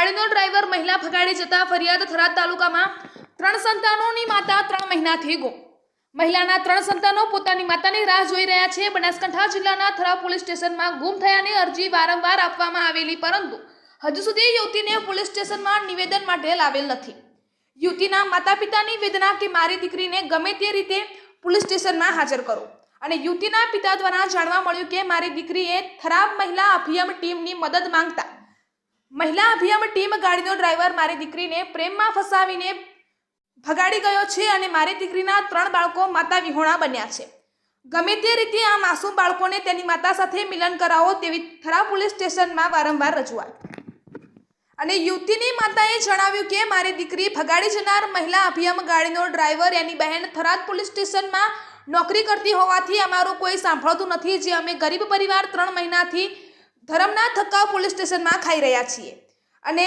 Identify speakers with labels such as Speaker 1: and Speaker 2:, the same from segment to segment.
Speaker 1: ગાડીનો ડ્રાઈવર મહિલા ભગાડી જતા ફરિયાદ થરાદ તાલુકામાં 3 સંતાનોની માતા 3 મહિનાથી ગુમ। મહિલાના 3 સંતાનો પોતાની માતાની રાહ જોઈ રહ્યા છે। બનાસકાંઠા જિલ્લાના થરાદ પોલીસ સ્ટેશનમાં ગુમ થયાની અરજી વારંવાર આપવામાં આવેલી, પરંતુ હજુ સુધી યુવતીને પોલીસ સ્ટેશનમાં નિવેદન માટે લાવેલ નથી। યુવતીના માતા પિતાની વેદના કે મારી દીકરીને ગમે તે રીતે પોલીસ સ્ટેશનમાં હાજર કરો। અને યુવતીના પિતા દ્વારા જાણવા મળ્યું કે મારી દીકરીએ થરાદ મહિલા અભિયાન ટીમની મદદ માંગતા મહિલા અભિયાન ટીમ ગાડીનો ડ્રાઈવર મારી દીકરીને પ્રેમમાં ફસાવીને ભગાડી ગયો છે અને મારી દીકરીના 3 બાળકો માતા વિહોણા બન્યા છે। ગમે તે રીતે આ માસૂમ બાળકોને તેની માતા સાથે મિલન કરાવો તેવી થરાદ પોલીસ સ્ટેશનમાં વારંવાર રજૂઆત। અને યુવતીની માતાએ જણાવ્યું કે મારી દીકરી ભગાડી જનાર મહિલા અભિયાન ગાડીનો ડ્રાઈવર એની બહેન થરાદ પોલીસ સ્ટેશનમાં નોકરી કરતી હોવાથી અમારું કોઈ સાંભળતું નથી, જે અમે ગરીબ પરિવાર 3 મહિનાથી ધરમના ધક્કા પોલીસ સ્ટેશનમાં ખાઈ રહ્યા છીએ। અને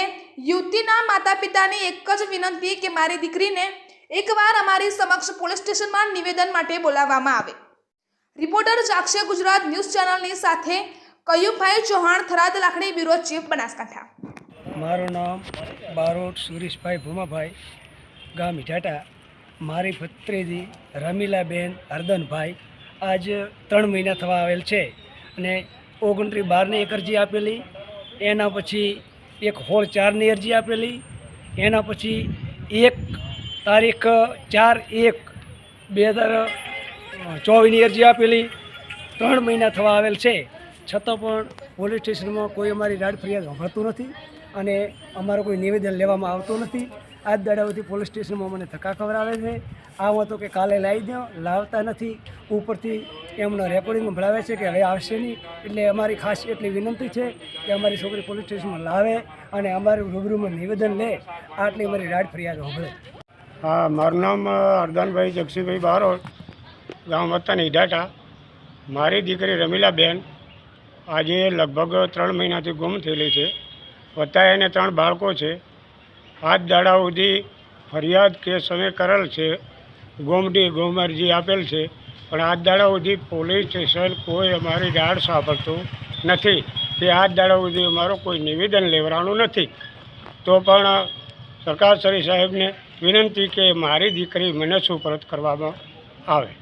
Speaker 1: યુવતીના માતા પિતાની એક જ વિનંતી કે મારી દીકરીને એકવાર અમારી સમક્ષ પોલીસ સ્ટેશનમાં નિવેદન માટે બોલાવવામાં આવે। રિપોર્ટર જાગશે ગુજરાત ન્યૂઝ ચેનલની સાથે કયુભાઈ ચૌહાણ, થરાદ લાખણી બ્યુરો ચીફ, બનાસકાંઠા।
Speaker 2: મારું નામ બારોટ સુરેશભાઈ ભૂમાભાઈ, ગામ ઇટાટા। મારી ભત્રીજી રમીલાબેન હરદનભાઈ આજ 3 મહિના થવા આવેલ છે અને 29/12ની એક અરજી આપેલી, એના પછી 1/4ની અરજી આપેલી, એના પછી 1 તારીખ 4/1/2024ની અરજી આપેલી। 3 મહિના થવા આવેલ છે, છતાં પણ પોલીસ સ્ટેશનમાં કોઈ અમારી રાડ ફરિયાદ સાંભળતું નથી અને અમારું કોઈ નિવેદન લેવામાં આવતું નથી। આજ દાડાઓથી પોલીસ સ્ટેશનમાં મને ધક્કા ખવડાવે છે। આમાં તો કે કાલે લાવી દો, લાવતા નથી। ઉપરથી એમનો રેકોર્ડિંગ સંભળાવે છે કે હવે આવશે નહીં। એટલે અમારી ખાસ એટલી વિનંતી છે કે અમારી છોકરી પોલીસ સ્ટેશનમાં લાવે અને અમારું રૂબરૂમાં નિવેદન લે, આટલી અમારી રાડ ફરિયાદ સાંભળે।
Speaker 3: હા, મારું નામ હરદાનભાઈ જગસીભાઈ બારોટ, ગામ વતન ઇટાટા। મારી દીકરી રમીલાબેન આજે લગભગ 3 મહિનાથી ગુમ થયેલી છે, વત્તા એને 3 બાળકો છે। આજ દાડા સુધી ફરિયાદ કેસ અમે કરેલ છે, ગુમ અરજી આપેલ છે, પણ આજ દાડા સુધી પોલીસ સ્ટેશન કોઈ અમારી રાડ સાંભળતું નથી કે આજ દાડા સુધી અમારો કોઈ નિવેદન લેવડાનું નથી। તો પણ સરકારશ્રી સાહેબને વિનંતી કે મારી દીકરી મને સુપરત કરવામાં આવે।